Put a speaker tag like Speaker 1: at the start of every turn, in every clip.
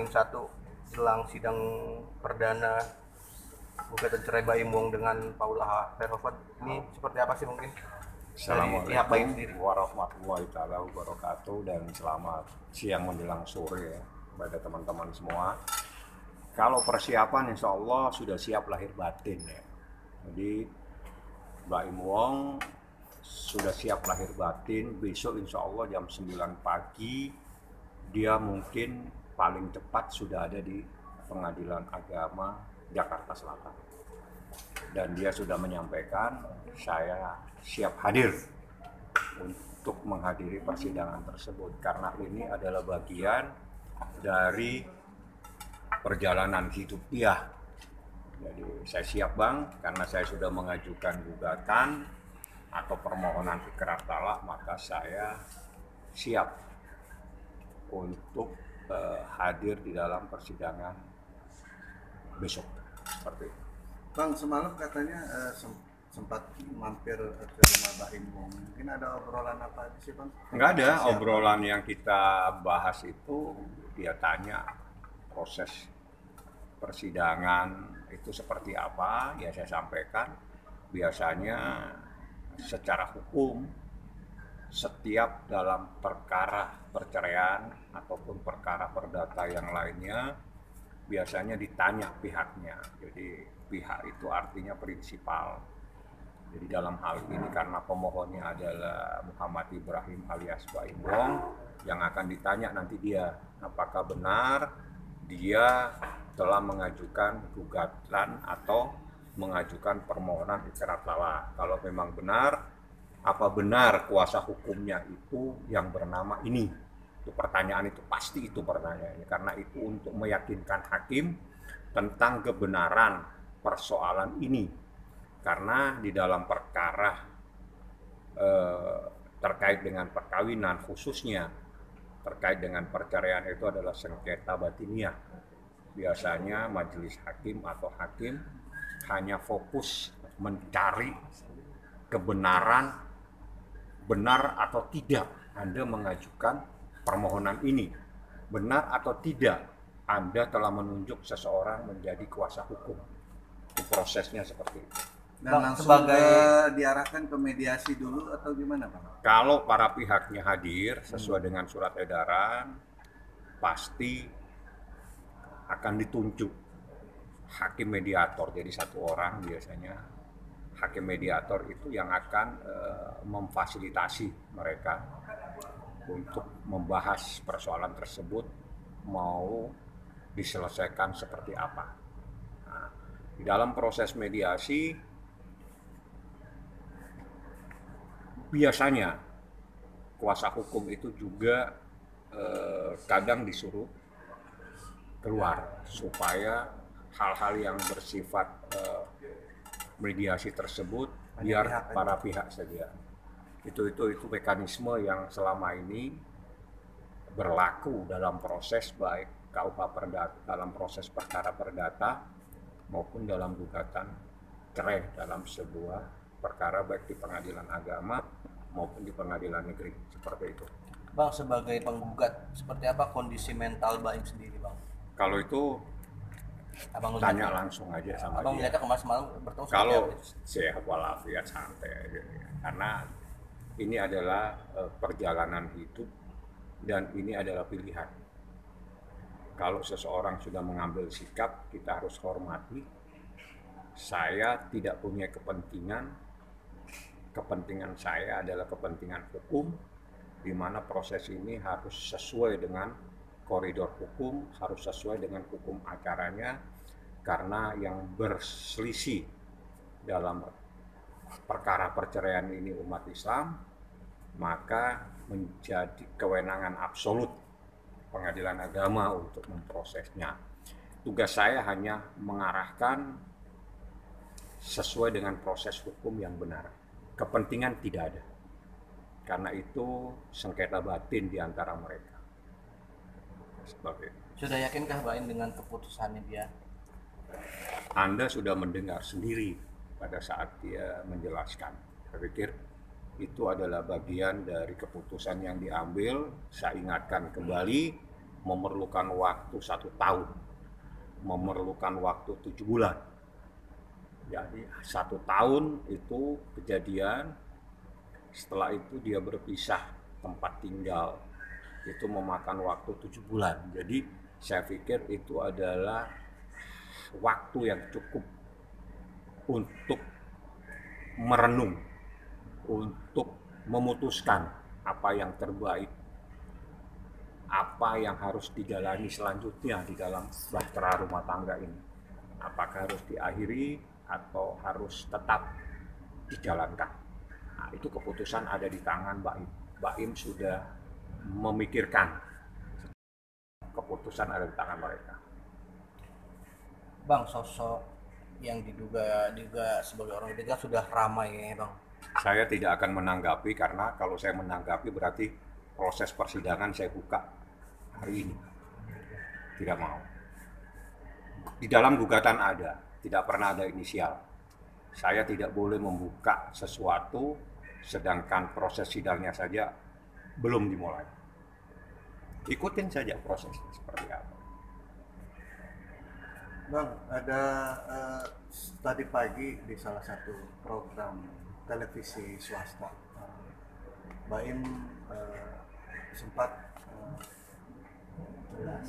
Speaker 1: Hamin 1 jelang sidang perdana gugatan cerai Baim Wong dengan Paula Verhoeven. Ini seperti apa sih mungkin dari pihak Baim sendiri?
Speaker 2: Assalamualaikum warahmatullahi wabarakatuh, dan selamat siang menjelang sore ya pada teman-teman semua. Kalau persiapan insya Allah sudah siap lahir batin ya. Jadi Baim Wong sudah siap lahir batin. Besok insya Allah jam 9 pagi dia mungkin paling cepat sudah ada di Pengadilan Agama Jakarta Selatan. Dan dia sudah menyampaikan saya siap hadir untuk menghadiri persidangan tersebut karena ini adalah bagian dari perjalanan hidup dia. Jadi saya siap Bang, karena saya sudah mengajukan gugatan atau permohonan ikrar talak, maka saya siap untuk hadir di dalam persidangan besok. Seperti itu.
Speaker 3: Bang, semalam katanya sempat mampir ke rumah Baim Wong. Mungkin ada obrolan apa sih Bang?
Speaker 2: Enggak ada obrolan yang kita bahas itu. Dia tanya proses persidangan itu seperti apa, ya saya sampaikan. Biasanya secara hukum setiap dalam perkara perceraian ataupun perkara perdata yang lainnya biasanya ditanya pihaknya. Jadi pihak itu artinya prinsipal. Jadi dalam hal ini karena pemohonnya adalah Muhammad Ibrahim alias Baim Wong, yang akan ditanya nanti dia apakah benar dia telah mengajukan gugatan atau mengajukan permohonan ikrar talak. Kalau memang benar, apa benar kuasa hukumnya itu yang bernama ini? Itu pertanyaan, itu pasti itu pertanyaannya, karena itu untuk meyakinkan hakim tentang kebenaran persoalan ini. Karena di dalam perkara terkait dengan perkawinan, khususnya terkait dengan perceraian, itu adalah sengketa batiniah. Biasanya majelis hakim atau hakim hanya fokus mencari kebenaran, benar atau tidak Anda mengajukan permohonan ini, benar atau tidak Anda telah menunjuk seseorang menjadi kuasa hukum. Itu prosesnya seperti itu.
Speaker 3: Dan langsung diarahkan ke mediasi dulu atau gimana Bang?
Speaker 2: Kalau para pihaknya hadir sesuai dengan surat edaran, pasti akan ditunjuk hakim mediator. Jadi satu orang biasanya hakim mediator itu yang akan memfasilitasi mereka untuk membahas persoalan tersebut mau diselesaikan seperti apa. Nah, di dalam proses mediasi biasanya kuasa hukum itu juga kadang disuruh keluar supaya hal-hal yang bersifat mediasi tersebut biar para pihak saja. Itu mekanisme yang selama ini berlaku dalam proses baik KUH perdata, dalam proses perkara perdata maupun dalam gugatan cerai dalam sebuah perkara baik di pengadilan agama maupun di pengadilan negeri, seperti itu.
Speaker 1: Bang, sebagai penggugat, seperti apa kondisi mental Baim sendiri Bang?
Speaker 2: Kalau itu
Speaker 1: Abang
Speaker 2: tanya langsung aja sama
Speaker 1: Abang
Speaker 2: dia.
Speaker 1: lihatnya kemarin semalam bertemu
Speaker 2: Kalau sehat walafiat santai aja, karena ini adalah perjalanan hidup dan ini adalah pilihan. Kalau seseorang sudah mengambil sikap, kita harus hormati. Saya tidak punya kepentingan saya adalah kepentingan hukum, di mana proses ini harus sesuai dengan koridor hukum, harus sesuai dengan hukum acaranya, karena yang berselisih dalam perkara perceraian ini umat Islam, maka menjadi kewenangan absolut pengadilan agama untuk memprosesnya. Tugas saya hanya mengarahkan sesuai dengan proses hukum yang benar. Kepentingan tidak ada, karena itu sengketa batin di antara mereka. Seperti itu.
Speaker 1: Sudah yakinkah Baim dengan keputusannya dia?
Speaker 2: Anda sudah mendengar sendiri pada saat dia menjelaskan. Saya pikir itu adalah bagian dari keputusan yang diambil. Saya ingatkan kembali memerlukan waktu 1 tahun, memerlukan waktu 7 bulan. Jadi 1 tahun itu kejadian, setelah itu dia berpisah tempat tinggal, itu memakan waktu 7 bulan. Jadi saya pikir itu adalah waktu yang cukup untuk merenung, untuk memutuskan apa yang terbaik, apa yang harus dijalani selanjutnya di dalam bahtera rumah tangga ini. Apakah harus diakhiri atau harus tetap dijalankan. Nah, itu keputusan ada di tangan Mbak Im. Mbak Im sudah memikirkan, keputusan ada di tangan mereka.
Speaker 1: Bang, sosok yang diduga sebagai orang ketiga sudah ramai ya Bang.
Speaker 2: Saya tidak akan menanggapi, karena kalau saya menanggapi berarti proses persidangan saya buka hari ini. Tidak mau. Di dalam gugatan ada, tidak pernah ada inisial. Saya tidak boleh membuka sesuatu sedangkan proses sidangnya saja belum dimulai. Ikutin saja prosesnya seperti apa.
Speaker 3: Bang, ada tadi pagi di salah satu program televisi swasta, Mbak Im sempat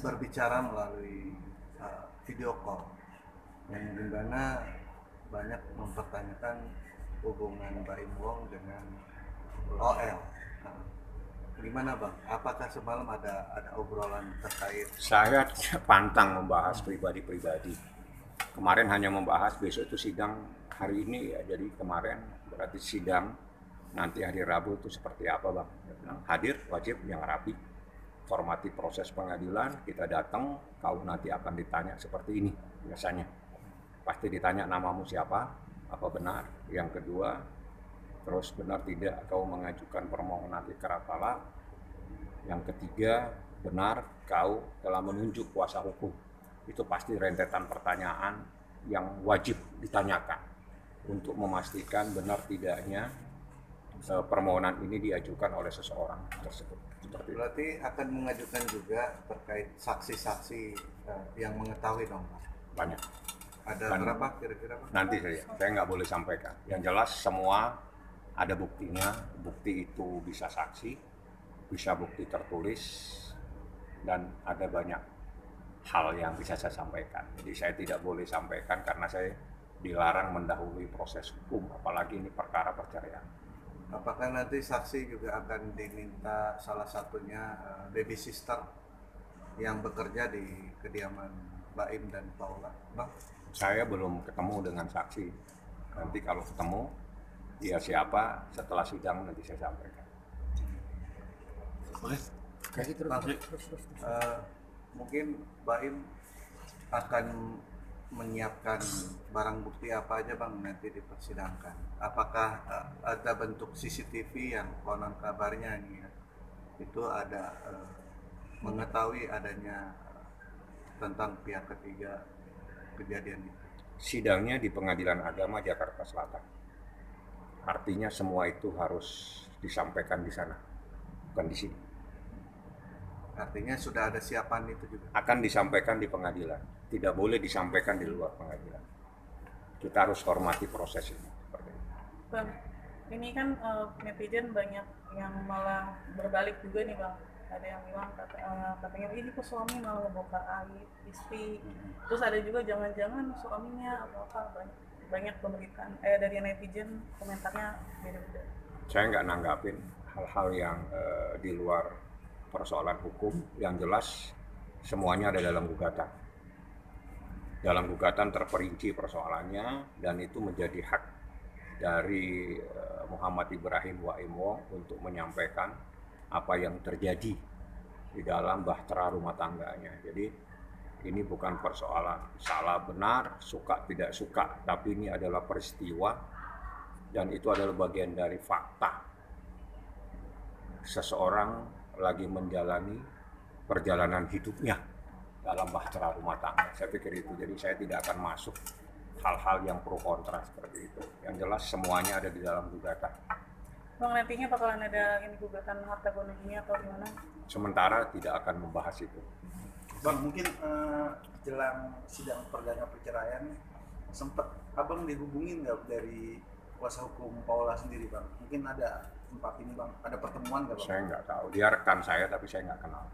Speaker 3: berbicara melalui video call, yang dimana banyak mempertanyakan hubungan Mbak Im Wong dengan OL. Gimana Bang? Apakah semalam ada obrolan terkait?
Speaker 2: Saya pantang membahas pribadi-pribadi. Kemarin hanya membahas, besok itu sidang, hari ini ya, jadi kemarin berarti sidang nanti hari Rabu itu seperti apa Bang? Dia bilang, hadir wajib yang rapi, hormati proses pengadilan, kita datang, kau nanti akan ditanya seperti ini biasanya. Pasti ditanya namamu siapa, apa benar. Yang kedua, terus benar tidak kau mengajukan permohonan ikrar talak. Yang ketiga, benar kau telah menunjuk kuasa hukum. Itu pasti rentetan pertanyaan yang wajib ditanyakan untuk memastikan benar tidaknya permohonan ini diajukan oleh seseorang tersebut. Seperti itu.
Speaker 3: Berarti akan mengajukan juga terkait saksi-saksi yang mengetahui dong Pak?
Speaker 2: Banyak.
Speaker 3: Ada berapa kira-kira Pak?
Speaker 2: Nanti saya nggak boleh sampaikan. Yang jelas semua ada buktinya. Bukti itu bisa saksi, bisa bukti tertulis, dan ada banyak hal yang bisa saya sampaikan. Jadi saya tidak boleh sampaikan karena saya dilarang mendahului proses hukum, apalagi ini perkara perceraian.
Speaker 3: Apakah nanti saksi juga akan diminta salah satunya baby sister yang bekerja di kediaman Mbak Im dan Paula, Bang?
Speaker 2: Saya belum ketemu dengan saksi. Nanti kalau ketemu, dia siapa, setelah sidang nanti saya sampaikan.
Speaker 1: Boleh?
Speaker 3: Bang, mungkin Mbak Im akan menyiapkan barang bukti apa aja Bang nanti dipersidangkan? Apakah ada bentuk CCTV yang konon kabarnya ini ya, itu ada mengetahui adanya tentang pihak ketiga kejadian itu?
Speaker 2: Sidangnya di Pengadilan Agama Jakarta Selatan. Artinya semua itu harus disampaikan di sana, bukan di sini.
Speaker 3: Artinya sudah ada siapan itu juga?
Speaker 2: Akan disampaikan di pengadilan, tidak boleh disampaikan di luar pengadilan. Kita harus hormati proses ini. Seperti itu.
Speaker 4: Bang, ini kan netizen banyak yang malah berbalik juga nih Bang. Ada yang bilang katanya ini kok suami malah ngebongkar aib istri. Terus ada juga jangan-jangan suaminya atau apa, banyak pemberitaan dari netizen komentarnya beda-beda.
Speaker 2: Saya nggak nanggapin hal-hal yang di luar persoalan hukum. Yang jelas semuanya ada dalam gugatan. Dalam gugatan terperinci persoalannya, dan itu menjadi hak dari Muhammad Ibrahim Wa'im Wong untuk menyampaikan apa yang terjadi di dalam bahtera rumah tangganya. Jadi ini bukan persoalan salah benar, suka tidak suka, tapi ini adalah peristiwa dan itu adalah bagian dari fakta. Seseorang lagi menjalani perjalanan hidupnya dalam bahtera rumah tangga. Saya pikir itu. Jadi saya tidak akan masuk hal-hal yang pro kontra seperti itu. Yang jelas semuanya ada di dalam gugatan.
Speaker 4: Bang, nantinya bakalan ada ini gugatan harta gono ini atau gimana?
Speaker 2: Sementara tidak akan membahas itu.
Speaker 3: Bang, mungkin jelang sidang perdana perceraian sempat abang dihubungin nggak dari kuasa hukum Paula sendiri bang? Mungkin ada tempat ini bang, ada pertemuan nggak bang?
Speaker 2: Saya nggak tahu. Dia rekan saya tapi saya nggak kenal.